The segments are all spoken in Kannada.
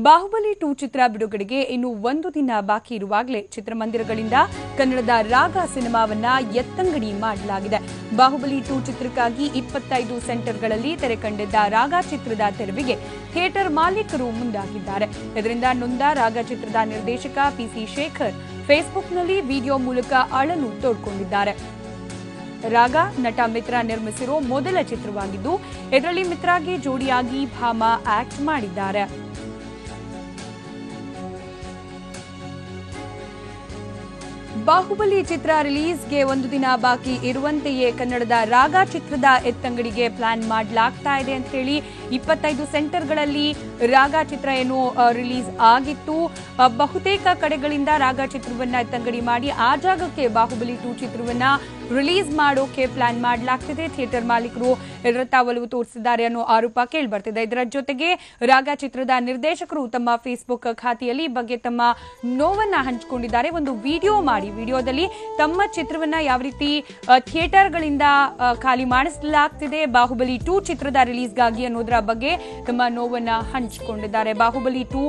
ಬಾಹುಬಲಿ 2 ಚಿತ್ರ ಬಿಡುಗಡೆಗೆ ಇನ್ನು ಒಂದು ದಿನ ಬಾಕಿ ಇರುವಾಗಲೇ ಚಿತ್ರಮಂದಿರಗಳಿಂದ ಕನ್ನಡದ ರಾಗ ಸಿನಿಮಾವನ್ನ ಎತ್ತಂಗಡಿ ಮಾಡಲಾಗಿದೆ. ಬಾಹುಬಲಿ 2 ಚಿತ್ರಕ್ಕಾಗಿ 25 ಸೆಂಟರ್ಗಳಲ್ಲಿ ತೆರೆ ಕಂಡಿದ್ದ ರಾಗ ಚಿತ್ರದ ತೆರವಿಗೆ ಥಿಯೇಟರ್ ಮಾಲೀಕರು ಮುಂದಾಗಿದ್ದಾರೆ. ಇದರಿಂದ ನೊಂದ ರಾಗ ಚಿತ್ರದ ನಿರ್ದೇಶಕ ಪಿಸಿ ಶೇಖರ್ ಫೇಸ್ಬುಕ್ನಲ್ಲಿ ವಿಡಿಯೋ ಮೂಲಕ ಅಳಲು ತೋಡ್ಕೊಂಡಿದ್ದಾರೆ. ರಾಗ ನಟ ಮಿತ್ರ ನಿರ್ಮಿಸಿರೋ ಮೊದಲ ಚಿತ್ರವಾಗಿದ್ದು ಇದರಲ್ಲಿ ಮಿತ್ರಾಗೆ ಜೋಡಿಯಾಗಿ ಭಾಮಾ ಆಕ್ಟ್ ಮಾಡಿದ್ದಾರೆ. ಬಾಹುಬಲಿ ಚಿತ್ರ ರಿಲೀಸ್ಗೆ ಒಂದು ದಿನ ಬಾಕಿ ಇರುವಂತೆಯೇ ಕನ್ನಡದ ರಾಗ ಚಿತ್ರದ ಎತ್ತಂಗಡಿಗೆ ಪ್ಲಾನ್ ಮಾಡಲಾಗ್ತಾ ಇದೆ ಅಂತ ಹೇಳಿ 25 ಸೆಂಟರ್ಗಳಲ್ಲಿ ರಾಗ ಚಿತ್ರ ಏನು ರಿಲೀಸ್ ಆಗಿತ್ತು. ಬಹುತೇಕ ಕಡೆಗಳಿಂದ ರಾಗ ಚಿತ್ರವನ್ನ ಎತ್ತಂಗಡಿ ಮಾಡಿ ಆ ಜಾಗಕ್ಕೆ ಬಾಹುಬಲಿ 2 ಚಿತ್ರವನ್ನ ರಿಲೀಸ್ ಮಾಡೋಕೆ ಪ್ಲಾನ್ ಮಾಡಲಾಗ್ತಿದೆ. ಥಿಯೇಟರ್ ಮಾಲೀಕರು ಇದರತ್ತ ಒಲವು ತೋರಿಸಿದ್ದಾರೆ ಅನ್ನೋ ಆರೋಪ ಕೇಳಿಬರ್ತಿದೆ. ಇದರ ಜೊತೆಗೆ ರಾಗ ಚಿತ್ರದ ನಿರ್ದೇಶಕರು ತಮ್ಮ ಫೇಸ್ಬುಕ್ ಖಾತೆಯಲ್ಲಿ ಬಗ್ಗೆ ತಮ್ಮ ನೋವನ್ನ ಹಂಚಿಕೊಂಡಿದ್ದಾರೆ. ಒಂದು ವಿಡಿಯೋದಲ್ಲಿ ತಮ್ಮ ಚಿತ್ರವನ್ನ ಯಾವ ರೀತಿ ಥಿಯೇಟರ್ಗಳಿಂದ ಖಾಲಿ ಮಾಡಿಸಲಾಗ್ತಿದೆ ಬಾಹುಬಲಿ 2 ಚಿತ್ರದ ರಿಲೀಸ್ಗಾಗಿ ಅನ್ನೋದರ ಬಗ್ಗೆ ತಮ್ಮ ನೋವನ್ನ ಹಂಚಿಕೊಂಡಿದ್ದಾರೆ. ಬಾಹುಬಲಿ 2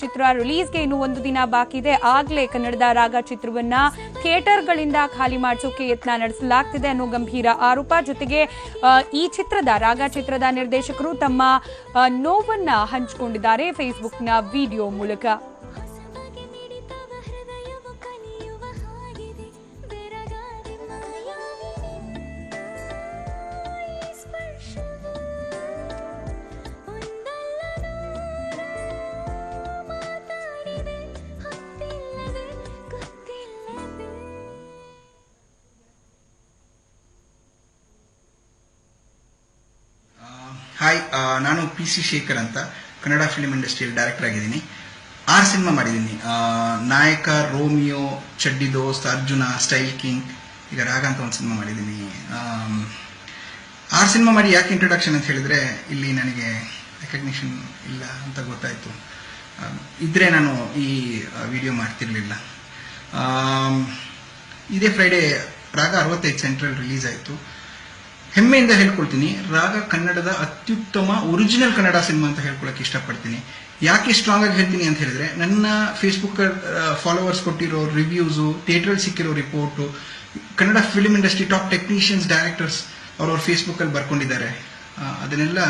ಚಿತ್ರ ರಿಲೀಸ್ಗೆ ಇನ್ನು ಒಂದು ದಿನ ಬಾಕಿ ಇದೆ. ಆಗ್ಲೇ ಕನ್ನಡದ ರಾಗ ಚಿತ್ರವನ್ನ ಥಿಯೇಟರ್ಗಳಿಂದ ಖಾಲಿ ಮಾಡಿಸೋಕೆ ಯತ್ನ ನಡೆಸಲಾಗ್ತಿದೆ ಅನ್ನೋ ಗಂಭೀರ ಆರೋಪ. ಜೊತೆಗೆ ಈ ಚಿತ್ರದ ರಾಗ ಚಿತ್ರದ ನಿರ್ದೇಶಕರು ತಮ್ಮ ನೋವನ್ನ ಹಂಚಿಕೊಂಡಿದ್ದಾರೆ ಫೇಸ್ಬುಕ್ನ ವಿಡಿಯೋ ಮೂಲಕ. ಹಾಯ್, ನಾನು ಪಿಸಿ ಶೇಖರ್ ಅಂತ ಕನ್ನಡ ಫಿಲ್ಮ್ ಇಂಡಸ್ಟ್ರಿಯಲ್ಲಿ ಡೈರೆಕ್ಟರ್ ಆಗಿದ್ದೀನಿ. 6 ಸಿನಿಮಾ ಮಾಡಿದ್ದೀನಿ. ನಾಯಕ, ರೋಮಿಯೋ, ಚಡ್ಡಿ ದೋಸ್ತ್, ಅರ್ಜುನ, ಸ್ಟೈಲ್ ಕಿಂಗ್, ಈಗ ರಾಗ ಅಂತ ಒಂದು ಸಿನಿಮಾ ಮಾಡಿದ್ದೀನಿ. 6 ಸಿನಿಮಾ ಮಾಡಿ ಯಾಕೆ ಇಂಟ್ರೊಡಕ್ಷನ್ ಅಂತ ಹೇಳಿದ್ರೆ, ಇಲ್ಲಿ ನನಗೆ ರೆಕಗ್ನಿಷನ್ ಇಲ್ಲ ಅಂತ ಗೊತ್ತಾಯಿತು. ಇದ್ರೆ ನಾನು ಈ ವಿಡಿಯೋ ಮಾಡ್ತಿರ್ಲಿಲ್ಲ. ಇದೇ ಫ್ರೈಡೇ ರಾಗ 65 ಸೆಂಟ್ರಲ್ ರಿಲೀಸ್ ಆಯಿತು. ಹೆಮ್ಮೆಯಿಂದ ಹೇಳ್ಕೊಳ್ತೀನಿ, ರಾಗ ಕನ್ನಡದ ಅತ್ಯುತ್ತಮ ಒರಿಜಿನಲ್ ಕನ್ನಡ ಸಿನಿಮಾ ಅಂತ ಹೇಳ್ಕೊಳಕ್ಕೆ ಇಷ್ಟಪಡ್ತೀನಿ. ಯಾಕೆ ಸ್ಟ್ರಾಂಗ್ ಆಗಿ ಹೇಳ್ತೀನಿ ಅಂತ ಹೇಳಿದ್ರೆ, ನನ್ನ ಫೇಸ್ಬುಕ್ ಫಾಲೋವರ್ಸ್ ಕೊಟ್ಟಿರೋ ರಿವ್ಯೂಸು, ಥಿಯೇಟ್ರಲ್ಲಿ ಸಿಕ್ಕಿರೋ report, Kannada film industry top technicians, directors ಅವ್ರವ್ರ ಫೇಸ್ಬುಕ್ಕಲ್ಲಿ ಬರ್ಕೊಂಡಿದ್ದಾರೆ. ಅದನ್ನೆಲ್ಲ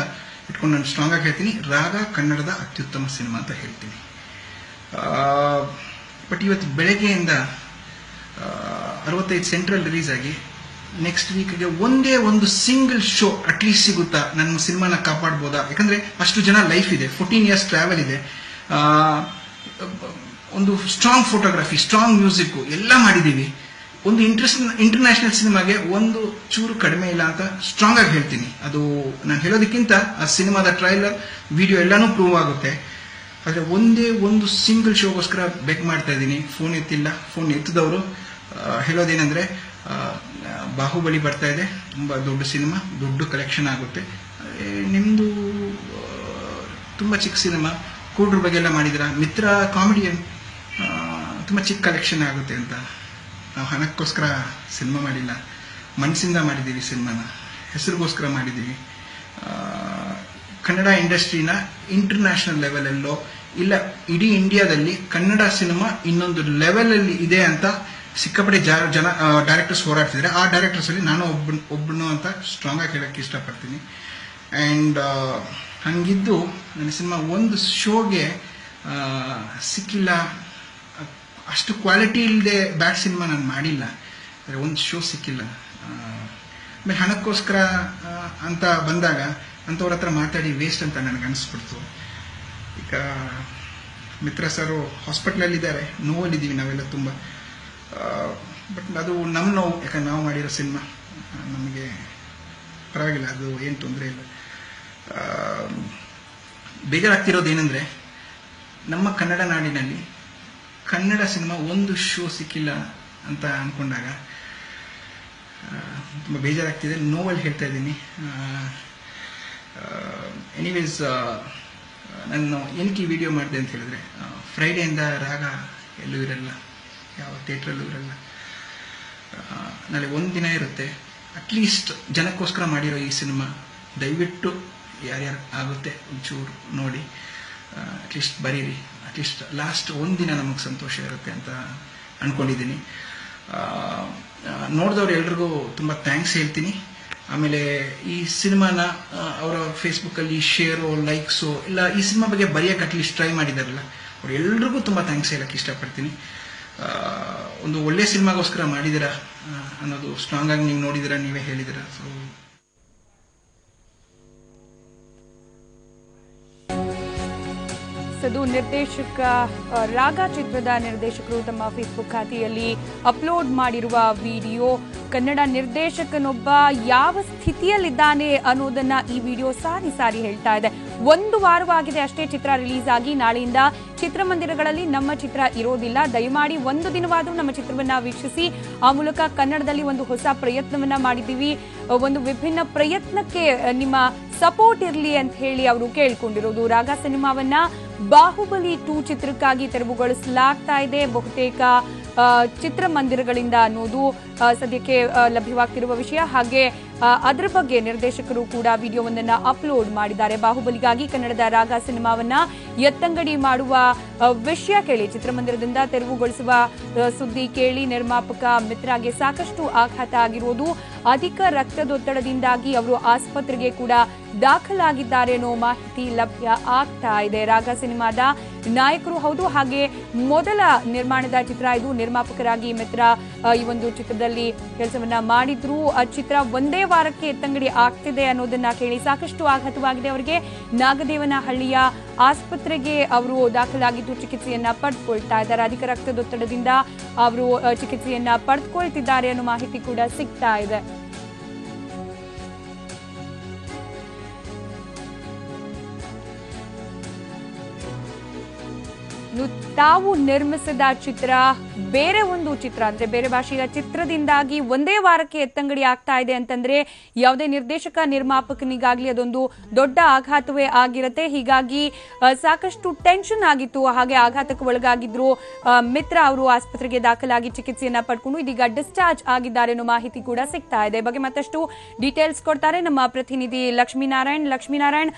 ಇಟ್ಕೊಂಡು ನಾನು ಸ್ಟ್ರಾಂಗ್ ಆಗಿ ಹೇಳ್ತೀನಿ, ರಾಗ ಕನ್ನಡದ ಅತ್ಯುತ್ತಮ ಸಿನಿಮಾ ಅಂತ ಹೇಳ್ತೀನಿ. ಬಟ್ ಇವತ್ತು ಬೆಳಗ್ಗೆಯಿಂದ 65 ಸೆಂಟ್ರಲ್ ರಿಲೀಸ್ ಆಗಿ ನೆಕ್ಸ್ಟ್ ವೀಕ್ಗೆ ಒಂದೇ ಒಂದು ಸಿಂಗಲ್ ಶೋ ಅಟ್ಲೀಸ್ಟ್ ಸಿಗುತ್ತಾ, ನನ್ನ ಸಿನಿಮಾನ ಕಾಪಾಡ್ಬೋದಾ? ಯಾಕಂದ್ರೆ ಅಷ್ಟು ಜನ ಲೈಫ್ ಇದೆ, 14 ಇಯರ್ಸ್ ಟ್ರಾವೆಲ್ ಇದೆ, ಒಂದು ಸ್ಟ್ರಾಂಗ್ ಫೋಟೋಗ್ರಫಿ, ಸ್ಟ್ರಾಂಗ್ ಮ್ಯೂಸಿಕ್ ಎಲ್ಲ ಮಾಡಿದ್ದೀವಿ. ಒಂದು ಇಂಟರ್ನ್ಯಾಷನಲ್ ಸಿನಿಮಾಗೆ ಒಂದು ಚೂರು ಕಡಿಮೆ ಇಲ್ಲ ಅಂತ ಸ್ಟ್ರಾಂಗ್ ಆಗಿ ಹೇಳ್ತೀನಿ. ಅದು ನಾನು ಹೇಳೋದಕ್ಕಿಂತ ಆ ಸಿನಿಮಾದ ಟ್ರೈಲರ್, ವಿಡಿಯೋ ಎಲ್ಲಾನು ಪ್ರೂವ್ ಆಗುತ್ತೆ. ಆದರೆ ಒಂದೇ ಒಂದು ಸಿಂಗಲ್ ಶೋಗೋಸ್ಕರ ಬೆಕ್ ಮಾಡ್ತಾ ಇದ್ದೀನಿ. ಫೋನ್ ಎತ್ತಿಲ್ಲ. ಫೋನ್ ಎತ್ತಿದವರು ಹೇಳೋದೇನೆಂದ್ರೆ, ಬಾಹುಬಲಿ ಬರ್ತಾ ಇದೆ, ತುಂಬ ದೊಡ್ಡ ಸಿನಿಮಾ, ದೊಡ್ಡ ಕಲೆಕ್ಷನ್ ಆಗುತ್ತೆ. ನಿಮ್ಮದು ತುಂಬ ಚಿಕ್ಕ ಸಿನಿಮಾ, ಕೂಡ್ರ ಬಗ್ಗೆ ಎಲ್ಲ ಮಾಡಿದಿರ, ಮಿತ್ರ ಕಾಮಿಡಿಯನ್, ತುಂಬ ಚಿಕ್ಕ ಕಲೆಕ್ಷನ್ ಆಗುತ್ತೆ ಅಂತ. ನಾವು ಹಣಕ್ಕೋಸ್ಕರ ಸಿನಿಮಾ ಮಾಡಿಲ್ಲ, ಮನಸ್ಸಿಂದ ಮಾಡಿದ್ದೀವಿ ಸಿನಿಮಾನ, ಹೆಸರಿಗೋಸ್ಕರ ಮಾಡಿದ್ದೀವಿ. ಕನ್ನಡ ಇಂಡಸ್ಟ್ರಿನ ಇಂಟರ್ನ್ಯಾಷನಲ್ ಲೆವೆಲಲ್ಲೋ ಇಲ್ಲ ಇಡೀ ಇಂಡಿಯಾದಲ್ಲಿ ಕನ್ನಡ ಸಿನಿಮಾ ಇನ್ನೊಂದು ಲೆವೆಲಲ್ಲಿ ಇದೆ ಅಂತ ಸಿಕ್ಕಾಪಟ್ಟೆ ಜನ ಡೈರೆಕ್ಟರ್ಸ್ ಹೋರಾಡ್ತಿದ್ದಾರೆ. ಆ ಡೈರೆಕ್ಟರ್ಸ್ ಅಲ್ಲಿ ನಾನು ಒಬ್ಬನು ಅಂತ ಸ್ಟ್ರಾಂಗ್ ಆಗಿ ಹೇಳಕ್ಕೆ ಇಷ್ಟಪಡ್ತೀನಿ. ಆ್ಯಂಡ್ ಹಂಗಿದ್ದು ನನ್ನ ಸಿನಿಮಾ ಒಂದು ಶೋಗೆ ಸಿಕ್ಕಿಲ್ಲ, ಅಷ್ಟು ಕ್ವಾಲಿಟಿ ಇಲ್ಲದೆ ಬ್ಯಾಡ್ ಸಿನಿಮಾ ನಾನು ಮಾಡಿಲ್ಲ, ಆದರೆ ಒಂದು ಶೋ ಸಿಕ್ಕಿಲ್ಲ. ಆಮೇಲೆ ಹಣಕ್ಕೋಸ್ಕರ ಅಂತ ಬಂದಾಗ ಅಂಥವ್ರ ಹತ್ರ ಮಾತಾಡಿ ವೇಸ್ಟ್ ಅಂತ ನನಗೆ ಅನಿಸ್ಬಿಡ್ತು. ಈಗ ಮಿತ್ರ ಸರು ಹಾಸ್ಪಿಟ್ಲಲ್ಲಿದ್ದಾರೆ, ನೋವಲ್ಲಿದ್ದೀವಿ ನಾವೆಲ್ಲ ತುಂಬ. ಬಟ್ ಅದು ನಮ್ಮ ನೋವು, ಯಾಕಂದ್ರೆ ನಾವು ಮಾಡಿರೋ ಸಿನಿಮಾ ನಮಗೆ ಪರವಾಗಿಲ್ಲ, ಅದು ಏನು ತೊಂದರೆ ಇಲ್ಲ. ಬೇಜಾರಾಗ್ತಿರೋದು ಏನಂದರೆ, ನಮ್ಮ ಕನ್ನಡ ನಾಡಿನಲ್ಲಿ ಕನ್ನಡ ಸಿನಿಮಾ ಒಂದು ಶೋ ಸಿಕ್ಕಿಲ್ಲ ಅಂತ ಅಂದ್ಕೊಂಡಾಗ ತುಂಬ ಬೇಜಾರಾಗ್ತಿದೆ. ನೋವಲ್ಲಿ ಹೇಳ್ತಾ ಇದ್ದೀನಿ. ಎನಿವೇಸ್, ನಾನು ಏನಕ್ಕೆ ಈ ವಿಡಿಯೋ ಮಾಡಿದೆ ಅಂತ ಹೇಳಿದ್ರೆ, ಫ್ರೈಡೆಯಿಂದ ರಾಗ ಎಲ್ಲೂ ಇರಲ್ಲ, ಯಾವ ಥಿಯೇಟ್ರಲ್ಲೂ ಇರಲ್ಲ. ನಾಳೆ ಒಂದು ದಿನ ಇರುತ್ತೆ. ಅಟ್ಲೀಸ್ಟ್ ಜನಕ್ಕೋಸ್ಕರ ಮಾಡಿರೋ ಈ ಸಿನಿಮಾ ದಯವಿಟ್ಟು ಯಾರ್ಯಾರು ಆಗುತ್ತೆ ಒಂಚೂರು ನೋಡಿ. ಅಟ್ಲೀಸ್ಟ್ ಬರೀರಿ, ಅಟ್ಲೀಸ್ಟ್ ಲಾಸ್ಟ್ ಒಂದಿನ ನಮಗೆ ಸಂತೋಷ ಇರುತ್ತೆ ಅಂತ ಅಂದ್ಕೊಂಡಿದ್ದೀನಿ. ನೋಡಿದವ್ರು ಎಲ್ರಿಗೂ ತುಂಬ ಥ್ಯಾಂಕ್ಸ್ ಹೇಳ್ತೀನಿ. ಆಮೇಲೆ ಈ ಸಿನಿಮಾನ ಅವರ ಫೇಸ್ಬುಕ್ಕಲ್ಲಿ ಶೇರು, ಲೈಕ್ಸು ಇಲ್ಲ ಈ ಸಿನಿಮಾ ಬಗ್ಗೆ ಬರೆಯೋಕೆ ಅಟ್ಲೀಸ್ಟ್ ಟ್ರೈ ಮಾಡಿದಾರಲ್ಲ ಅವ್ರು ಎಲ್ರಿಗೂ ತುಂಬ ಥ್ಯಾಂಕ್ಸ್ ಹೇಳೋಕ್ಕೆ ಇಷ್ಟಪಡ್ತೀನಿ. ಒಂದು ಒಳ್ಳೆ ಸಿನಿಮಾಗೋಸ್ಕರ ಮಾಡಿದ್ದೀರಾ ಅನ್ನೋದು ಸ್ಟ್ರಾಂಗ್ ಆಗಿ ನೀವು ನೋಡಿದ್ದೀರಾ, ನೀವೇ ಹೇಳಿದ್ದೀರಾ. ಸೊ ಅದು ನಿರ್ದೇಶಕ ರಾಗ ಚಿತ್ರದ ನಿರ್ದೇಶಕರು ತಮ್ಮ ಫೇಸ್ಬುಕ್ ಖಾತೆಯಲ್ಲಿ ಅಪ್ಲೋಡ್ ಮಾಡಿರುವ ವಿಡಿಯೋ. ಕನ್ನಡ ನಿರ್ದೇಶಕನೊಬ್ಬ ಯಾವ ಸ್ಥಿತಿಯಲ್ಲಿದ್ದಾನೆ ಅನ್ನೋದನ್ನ ಈ ವಿಡಿಯೋ ಸಾರಿ ಸಾರಿ ಹೇಳ್ತಾ ಇದೆ. 1 ವಾರವಾಗಿದೆ ಅಷ್ಟೇ ಚಿತ್ರ ರಿಲೀಸ್ ಆಗಿ. ನಾಳೆಯಿಂದ ಚಿತ್ರಮಂದಿರಗಳಲ್ಲಿ ನಮ್ಮ ಚಿತ್ರ ಇರೋದಿಲ್ಲ. ದಯಮಾಡಿ 1 ದಿನವಾದರೂ ನಮ್ಮ ಚಿತ್ರವನ್ನ ವೀಕ್ಷಿಸಿ. ಆ ಮೂಲಕ ಕನ್ನಡದಲ್ಲಿ ಒಂದು ಹೊಸ ಪ್ರಯತ್ನವನ್ನ ಮಾಡಿದ್ದೀವಿ. ಒಂದು ವಿಭಿನ್ನ ಪ್ರಯತ್ನಕ್ಕೆ ನಿಮ್ಮ ಸಪೋರ್ಟ್ ಇರಲಿ ಅಂತ ಹೇಳಿ ಅವರು ಕೇಳ್ಕೊಂಡಿರೋದು. ರಾಗ ಸಿನಿಮಾವನ್ನ ಬಾಹುಬಲಿ 2 ಚಿತ್ರಕ್ಕಾಗಿ ತೆರವುಗೊಳಿಸಲಾಗ್ತಾ ಇದೆ ಬಹುತೇಕ ಚಿತ್ರಮಂದಿರಗಳಿಂದ ಅನ್ನೋದು ಸದ್ಯಕ್ಕೆ ಲಭ್ಯವಾಗ್ತಿರುವ ವಿಷಯ. ಹಾಗೆ ಅದರ ಬಗ್ಗೆ ನಿರ್ದೇಶಕರು ಕೂಡ ವಿಡಿಯೋವನ್ನ ಅಪ್ಲೋಡ್ ಮಾಡಿದ್ದಾರೆ. ಬಾಹುಬಲಿಗಾಗಿ ಕನ್ನಡದ ರಾಗ ಸಿನಿಮಾವನ್ನ ಎತ್ತಂಗಡಿ ಮಾಡುವ ವಿಷಯ ಕೇಳಿ, ಚಿತ್ರಮಂದಿರದಿಂದ ತೆರವುಗೊಳಿಸುವ ಸುದ್ದಿ ಕೇಳಿ ನಿರ್ಮಾಪಕ ಮಿತ್ರಾಗೆ ಸಾಕಷ್ಟು ಆಘಾತ ಆಗಿರುವುದು. ಅಧಿಕ ರಕ್ತದೊತ್ತಡದಿಂದಾಗಿ ಅವರು ಆಸ್ಪತ್ರೆಗೆ ಕೂಡ ದಾಖಲಾಗಿದ್ದಾರೆ ಅನ್ನೋ ಮಾಹಿತಿ ಲಭ್ಯ ಆಗ್ತಾ ಇದೆ. ರಾಗ ಸಿನಿಮಾದ ನಾಯಕರು ಹೌದು, ಹಾಗೆ ಮೊದಲ ನಿರ್ಮಾಣದ ಚಿತ್ರ ಇದು. ನಿರ್ಮಾಪಕರಾಗಿ ಮಿತ್ರ ಈ ಒಂದು ಚಿತ್ರದಲ್ಲಿ ಕೆಲಸವನ್ನ ಮಾಡಿದ್ರು. ಆ ಚಿತ್ರ ಒಂದೇ ವಾರಕ್ಕೆ ಎತ್ತಂಗಡಿ ಆಗ್ತಿದೆ ಅನ್ನೋದನ್ನ ಕೇಳಿ ಸಾಕಷ್ಟು ಆಘಾತವಾಗಿದೆ ಅವರಿಗೆ. ನಾಗದೇವನಹಳ್ಳಿಯ ಆಸ್ಪತ್ರೆಗೆ ಅವರು ದಾಖಲಾಗಿದ್ದು ಚಿಕಿತ್ಸೆಯನ್ನ ಪಡೆದುಕೊಳ್ತಾ ಇದ್ದಾರೆ. ಅಧಿಕ ರಕ್ತದೊತ್ತಡದಿಂದ ಅವರು ಚಿಕಿತ್ಸೆಯನ್ನ ಪಡೆದುಕೊಳ್ತಿದ್ದಾರೆ ಅನ್ನೋ ಮಾಹಿತಿ ಕೂಡ ಸಿಗ್ತಾ ಇದೆ. ತಾವು ನಿರ್ಮಿಸಿದ ಚಿತ್ರ ಬೇರೆ ಒಂದು ಚಿತ್ರ ಅಂದ್ರೆ ಬೇರೆ ಭಾಷೆಯ ಚಿತ್ರದಿಂದಾಗಿ ಒಂದೇ ವಾರಕ್ಕೆ ಎತ್ತಂಗಡಿ ಆಗ್ತಾ ಇದೆ ಅಂತಂದ್ರೆ ಯಾವುದೇ ನಿರ್ದೇಶಕ ನಿರ್ಮಾಪಕನಿಗಾಗ್ಲಿ ಅದೊಂದು ದೊಡ್ಡ ಆಘಾತವೇ ಆಗಿರುತ್ತೆ. ಹೀಗಾಗಿ ಸಾಕಷ್ಟು ಟೆನ್ಷನ್ ಆಗಿತ್ತು. ಹಾಗೆ ಆಘಾತಕ್ಕೆ ಒಳಗಾಗಿದ್ರು ಮಿತ್ರ ಅವರು ಆಸ್ಪತ್ರೆಗೆ ದಾಖಲಾಗಿ ಚಿಕಿತ್ಸೆಯನ್ನ ಪಡ್ಕೊಂಡು ಇದೀಗ ಡಿಸ್ಚಾರ್ಜ್ ಆಗಿದ್ದಾರೆ ಅನ್ನೋ ಮಾಹಿತಿ ಕೂಡ ಸಿಗ್ತಾ ಇದೆ. ಬಗ್ಗೆ ಮತ್ತಷ್ಟು ಡೀಟೇಲ್ಸ್ ಕೊಡ್ತಾರೆ ನಮ್ಮ ಪ್ರತಿನಿಧಿ ಲಕ್ಷ್ಮೀನಾರಾಯಣ್.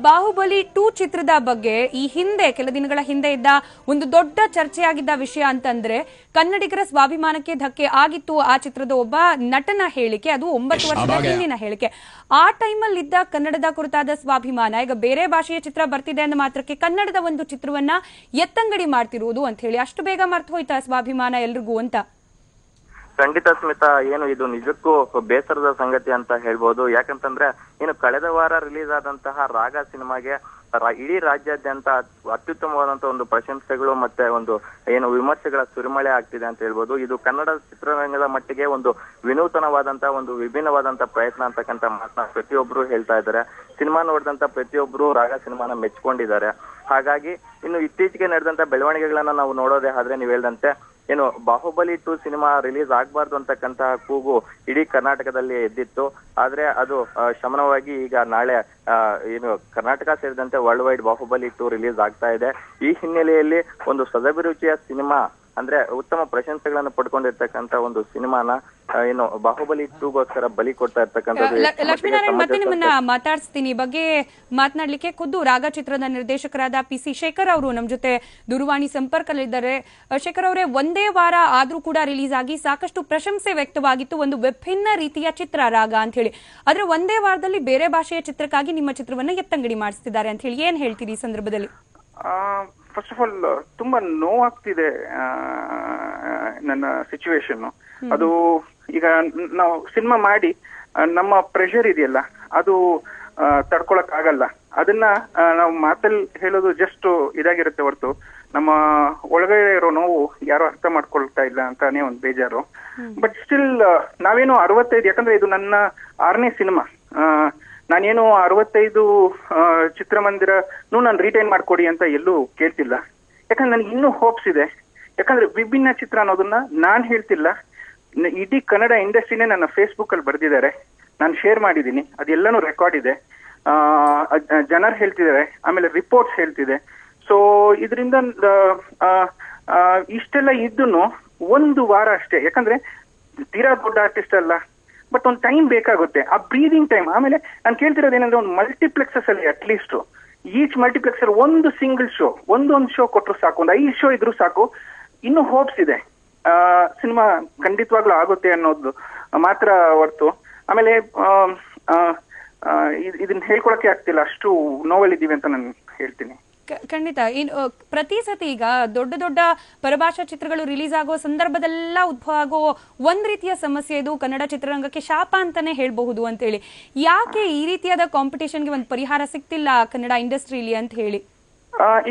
ಬಾಹುಬಲಿ 2 ಚಿತ್ರದ ಬಗ್ಗೆ ಈ ಹಿಂದೆ ಕೆಲ ದಿನಗಳ ಹಿಂದೆ ಇದ್ದ ಒಂದು ದೊಡ್ಡ ಚರ್ಚೆಯಾಗಿದ್ದ ವಿಷಯ ಅಂತಂದ್ರೆ ಕನ್ನಡಿಗರ ಸ್ವಾಭಿಮಾನಕ್ಕೆ ಧಕ್ಕೆ ಆಗಿತ್ತು ಆ ಚಿತ್ರದ ಒಬ್ಬ ನಟನ ಹೇಳಿಕೆ. ಅದು 9 ವರ್ಷದ ಹಿಂದಿನ ಹೇಳಿಕೆ. ಆ ಟೈಮಲ್ಲಿ ಇದ್ದ ಕನ್ನಡದ ಕುರಿತಾದ ಸ್ವಾಭಿಮಾನ ಈಗ ಬೇರೆ ಭಾಷೆಯ ಚಿತ್ರ ಬರ್ತಿದೆ ಅಂದ ಮಾತ್ರಕ್ಕೆ ಕನ್ನಡದ ಒಂದು ಚಿತ್ರವನ್ನ ಎತ್ತಂಗಡಿ ಮಾಡ್ತಿರುವುದು ಅಂತ ಹೇಳಿ ಅಷ್ಟು ಬೇಗ ಮರ್ತು ಹೋಯ್ತಾ ಸ್ವಾಭಿಮಾನ ಎಲ್ರಿಗೂ ಅಂತ? ಖಂಡಿತ ಸ್ಮಿತಾ, ಏನು ಇದು ನಿಜಕ್ಕೂ ಬೇಸರದ ಸಂಗತಿ ಅಂತ ಹೇಳ್ಬೋದು. ಯಾಕಂತಂದ್ರೆ ಏನು ಕಳೆದ ವಾರ ರಿಲೀಸ್ ಆದಂತಹ ರಾಗ ಸಿನಿಮಾಗೆ ಇಡೀ ರಾಜ್ಯಾದ್ಯಂತ ಅತ್ಯುತ್ತಮವಾದಂತಹ ಒಂದು ಪ್ರಶಂಸೆಗಳು ಮತ್ತೆ ಒಂದು ಏನು ವಿಮರ್ಶೆಗಳ ಸುರಿಮಳೆ ಆಗ್ತಿದೆ ಅಂತ ಹೇಳ್ಬೋದು. ಇದು ಕನ್ನಡ ಚಿತ್ರರಂಗದ ಮಟ್ಟಿಗೆ ಒಂದು ವಿನೂತನವಾದಂತಹ ಒಂದು ವಿಭಿನ್ನವಾದಂತಹ ಪ್ರಯತ್ನ ಅಂತಕ್ಕಂಥ ಮಾತನ್ನ ಪ್ರತಿಯೊಬ್ರು ಹೇಳ್ತಾ ಇದ್ದಾರೆ. ಸಿನಿಮಾ ನೋಡಿದಂತ ಪ್ರತಿಯೊಬ್ರು ರಾಗ ಸಿನಿಮಾನ ಮೆಚ್ಕೊಂಡಿದ್ದಾರೆ. ಹಾಗಾಗಿ ಇನ್ನು ಇತ್ತೀಚೆಗೆ ನಡೆದಂತ ಬೆಳವಣಿಗೆಗಳನ್ನ ನಾವು ನೋಡೋದೇ ಆದ್ರೆ ನೀವು ಹೇಳ್ದಂತೆ ಏನು ಬಾಹುಬಲಿ 2 ಸಿನಿಮಾ ರಿಲೀಸ್ ಆಗ್ಬಾರ್ದು ಅಂತಕ್ಕಂತಹ ಕೂಗು ಇಡೀ ಕರ್ನಾಟಕದಲ್ಲಿ ಎದ್ದಿತ್ತು. ಆದ್ರೆ ಅದು ಶಮನವಾಗಿ ಈಗ ನಾಳೆ ಏನು ಕರ್ನಾಟಕ ಸೇರಿದಂತೆ ವರ್ಲ್ಡ್ ವೈಡ್ ಬಾಹುಬಲಿ 2 ರಿಲೀಸ್ ಆಗ್ತಾ ಇದೆ. ಈ ಹಿನ್ನೆಲೆಯಲ್ಲಿ ಒಂದು ಸದಭಿರುಚಿಯ ಸಿನಿಮಾ ಅಂದ್ರೆ ಉತ್ತಮ ಪ್ರಶಂಸೆಗಳನ್ನು ಪಡ್ಕೊಂಡಿರ್ತಕ್ಕಂಥ ಒಂದು ಸಿನಿಮಾನ ಏನು ಬಾಹುಬಲಿ 2ಗೋಸ್ಕರ ಬಲಿ ಕೊಡ್ತಾ ಇರ್ತಕ್ಕಂಥದ್ದು. ಲಕ್ಷ್ಮೀನಾರಾಯಣ್, ಮತ್ತೆ ನಿಮ್ಮನ್ನ ಮಾತಾಡ್ಸ್ತೀನಿ ಬಗ್ಗೆ ಮಾತನಾಡ್ಲಿಕ್ಕೆ ಖುದ್ದು ರಾಗ ಚಿತ್ರದ ನಿರ್ದೇಶಕರಾದ PC ಶೇಖರ್ ಅವರು ನಮ್ಮ ಜೊತೆ ದೂರವಾಣಿ ಸಂಪರ್ಕದಲ್ಲಿದ್ದಾರೆ. ಶೇಖರ್ ಅವರೇ, ಒಂದೇ ವಾರ ಆದ್ರೂ ಕೂಡ ರಿಲೀಸ್ ಆಗಿ ಸಾಕಷ್ಟು ಪ್ರಶಂಸೆ ವ್ಯಕ್ತವಾಗಿತ್ತು. ಒಂದು ವಿಭಿನ್ನ ರೀತಿಯ ಚಿತ್ರ ರಾಗ ಅಂತ ಹೇಳಿ, ಆದ್ರೆ ಒಂದೇ ವಾರದಲ್ಲಿ ಬೇರೆ ಭಾಷೆಯ ಚಿತ್ರಕ್ಕಾಗಿ ನಿಮ್ಮ ಚಿತ್ರವನ್ನ ಎತ್ತಂಗಡಿ ಮಾಡಿಸ್ತಿದ್ದಾರೆ ಅಂತ ಹೇಳಿ ಏನ್ ಹೇಳ್ತೀರಿ ಈ ಸಂದರ್ಭದಲ್ಲಿ? ಫಸ್ಟ್ ಆಫ್ ಆಲ್ ತುಂಬಾ ನೋವಾಗ್ತಿದೆ ನನ್ನ ಸಿಚುವೇಶನ್. ಅದು ಈಗ ನಾವು ಸಿನಿಮಾ ಮಾಡಿ ನಮ್ಮ ಪ್ರೆಷರ್ ಇದೆಯಲ್ಲ ಅದು ತಡ್ಕೊಳಕ್ ಆಗಲ್ಲ. ಅದನ್ನ ನಾವು ಮಾತಲ್ಲಿ ಹೇಳೋದು ಜಸ್ಟ್ ಇದಾಗಿರುತ್ತೆ ಹೊರತು ನಮ್ಮ ಒಳಗಡೆ ಇರೋ ನೋವು ಯಾರು ಅರ್ಥ ಮಾಡ್ಕೊಳ್ತಾ ಇಲ್ಲ ಅಂತಾನೆ ಒಂದು ಬೇಜಾರು. ಬಟ್ ಸ್ಟಿಲ್ ನಾವೇನು 65, ಯಾಕಂದ್ರೆ ಇದು ನನ್ನ 6ನೇ ಸಿನಿಮಾ. ನಾನೇನು 65 ಚಿತ್ರಮಂದಿರನೂ ನಾನು ರಿಟೈನ್ ಮಾಡ್ಕೊಡಿ ಅಂತ ಎಲ್ಲೂ ಕೇಳ್ತಿಲ್ಲ. ಯಾಕಂದ್ರೆ ನನಗೆ ಇನ್ನೂ ಹೋಪ್ಸ್ ಇದೆ. ಯಾಕಂದ್ರೆ ವಿಭಿನ್ನ ಚಿತ್ರ ಅನ್ನೋದನ್ನ ನಾನ್ ಹೇಳ್ತಿಲ್ಲ, ಇಡೀ ಕನ್ನಡ ಇಂಡಸ್ಟ್ರಿನೇ ನನ್ನ ಫೇಸ್ಬುಕ್ ಅಲ್ಲಿ ಬರ್ದಿದ್ದಾರೆ, ನಾನು ಶೇರ್ ಮಾಡಿದ್ದೀನಿ, ಅದೆಲ್ಲಾನು ರೆಕಾರ್ಡ್ ಇದೆ, ಜನರು ಹೇಳ್ತಿದ್ದಾರೆ, ಆಮೇಲೆ ರಿಪೋರ್ಟ್ಸ್ ಹೇಳ್ತಿದೆ. ಸೊ ಇದರಿಂದ ಇಷ್ಟೆಲ್ಲ ಇದ್ದೂನು 1 ವಾರ ಅಷ್ಟೇ, ಯಾಕಂದ್ರೆ ತೀರಾ ದೊಡ್ಡ ಆರ್ಟಿಸ್ಟ್ ಅಲ್ಲ, ಬಟ್ ಒಂದು ಟೈಮ್ ಬೇಕಾಗುತ್ತೆ, ಆ ಬ್ರೀದಿಂಗ್ ಟೈಮ್. ಆಮೇಲೆ ನಾನು ಕೇಳ್ತಿರೋದೇನಂದ್ರೆ ಒಂದು ಮಲ್ಟಿಪ್ಲೆಕ್ಸಸ್ ಅಲ್ಲಿ ಅಟ್ಲೀಸ್ಟ್ ಈಚ್ ಮಲ್ಟಿಪ್ಲೆಕ್ಸ್ ಅಲ್ಲಿ ಒಂದು ಸಿಂಗಲ್ ಶೋ, ಒಂದೊಂದು ಶೋ ಕೊಟ್ಟರು ಸಾಕು, ಒಂದು 5 ಶೋ ಇದ್ರು ಸಾಕು. ಇನ್ನೂ ಹೋಪ್ಸ್ ಇದೆ, ಸಿನಿಮಾ ಖಂಡಿತವಾಗ್ಲೂ ಆಗುತ್ತೆ ಅನ್ನೋದು ಮಾತ್ರ ಹೊರತು. ಆಮೇಲೆ ಇದನ್ನ ಹೇಳ್ಕೊಳಕ್ಕೆ ಆಗ್ತಿಲ್ಲ, ಅಷ್ಟು ನೋವಲ್ಲಿದ್ದೀವಿ ಅಂತ ನಾನು ಹೇಳ್ತೀನಿ. ಖಂಡಿತ. ಪ್ರತಿ ಸತಿ ಈಗ ದೊಡ್ಡ ದೊಡ್ಡ ಪರಭಾಷಾ ಚಿತ್ರಗಳು ರಿಲೀಸ್ ಆಗೋ ಸಂದರ್ಭದೆಲ್ಲ ಉದ್ಭವ ಆಗೋ ಒಂದ್ ರೀತಿಯ ಸಮಸ್ಯೆ ಇದು ಕನ್ನಡ ಚಿತ್ರರಂಗಕ್ಕೆ ಶಾಪ ಅಂತಾನೆ ಹೇಳ್ಬಹುದು ಅಂತ ಹೇಳಿ. ಯಾಕೆ ಈ ರೀತಿಯಾದ ಕಾಂಪಿಟೇಷನ್ಗೆ ಒಂದು ಪರಿಹಾರ ಸಿಗ್ತಿಲ್ಲ ಕನ್ನಡ ಇಂಡಸ್ಟ್ರಿಲಿ ಅಂತ ಹೇಳಿ?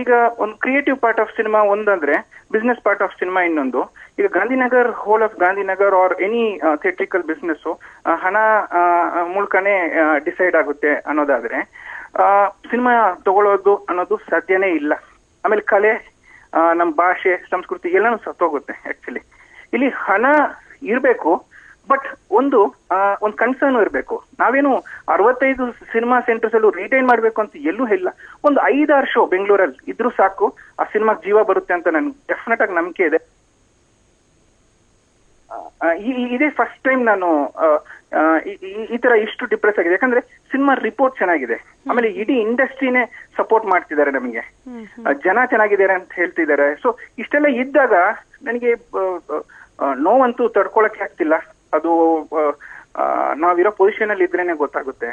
ಈಗ ಒಂದು ಕ್ರಿಯೇಟಿವ್ ಪಾರ್ಟ್ ಆಫ್ ಸಿನಿಮಾ ಒಂದಂದ್ರೆ, ಬಿಸ್ನೆಸ್ ಪಾರ್ಟ್ ಆಫ್ ಸಿನಿಮಾ ಇನ್ನೊಂದು. ಈಗ Gandhinagar, whole of Gandhinagar are any theatrical business ಹಣ ಮೂಲಕನೇ ಡಿಸೈಡ್ ಆಗುತ್ತೆ ಅನ್ನೋದಾದ್ರೆ ಸಿನಿಮಾ ತಗೊಳ್ಳೋದು ಅನ್ನೋದು ಸಾಧ್ಯನೇ ಇಲ್ಲ. ಆಮೇಲೆ ಕಲೆ, ನಮ್ಮ ಭಾಷೆ, ಸಂಸ್ಕೃತಿ ಎಲ್ಲಾನು ಸತ್ತೋಗುತ್ತೆ. ಆಕ್ಚುಲಿ ಇಲ್ಲಿ ಹಣ ಇರ್ಬೇಕು, ಬಟ್ ಒಂದು ಕನ್ಸರ್ನ್ ಇರಬೇಕು. ನಾವೇನು 65 ಸಿನಿಮಾ ಸೆಂಟರ್ಸ್ ಅಲ್ಲೂ ರಿಟೈನ್ ಮಾಡ್ಬೇಕು ಅಂತ ಎಲ್ಲೂ ಇಲ್ಲ. ಒಂದು 5-6 ಶೋ ಬೆಂಗಳೂರಲ್ಲಿ ಇದ್ರೂ ಸಾಕು, ಆ ಸಿನಿಮಾಗೆ ಜೀವ ಬರುತ್ತೆ ಅಂತ ನನ್ಗೆ ಡೆಫಿನೆಟ್ ಆಗಿ ನಂಬಿಕೆ ಇದೆ. ಇದೇ ಫಸ್ಟ್ ಟೈಮ್ ನಾನು ಈ ತರ ಇಷ್ಟು ಡಿಪ್ರೆಸ್ ಆಗಿದೆ. ಯಾಕಂದ್ರೆ ಸಿನಿಮಾ ರಿಪೋರ್ಟ್ ಚೆನ್ನಾಗಿದೆ, ಆಮೇಲೆ ಇಡೀ ಇಂಡಸ್ಟ್ರಿನೇ ಸಪೋರ್ಟ್ ಮಾಡ್ತಿದ್ದಾರೆ, ನಮಗೆ ಜನ ಚೆನ್ನಾಗಿದ್ದಾರೆ ಅಂತ ಹೇಳ್ತಿದ್ದಾರೆ. ಸೊ ಇಷ್ಟೆಲ್ಲ ಇದ್ದಾಗ ನನಗೆ ನೋವಂತೂ ತಡ್ಕೊಳಕ್ಕೆ ಆಗ್ತಿಲ್ಲ. ಅದು ನಾವಿರೋ ಪೊಸಿಷನ್ ಅಲ್ಲಿ ಇದ್ರೇನೆ ಗೊತ್ತಾಗುತ್ತೆ.